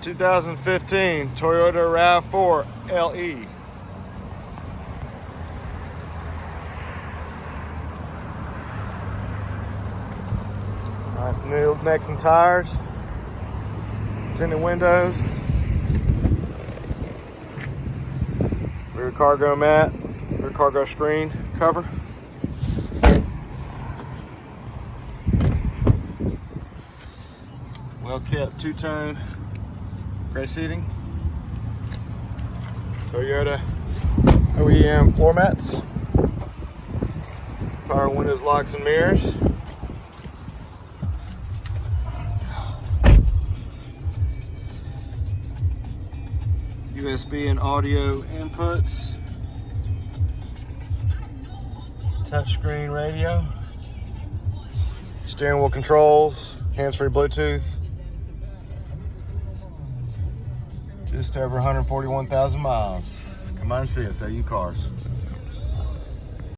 2015 Toyota RAV4 LE. Nice new necks and tires, tinted windows, rear cargo mat, rear cargo screen cover. Well kept two-tone gray seating. Toyota OEM floor mats. Power windows, locks, and mirrors. USB and audio inputs. Touchscreen radio. Steering wheel controls. Hands-free Bluetooth. Just over 141,000 miles. Come on and see us at U Cars.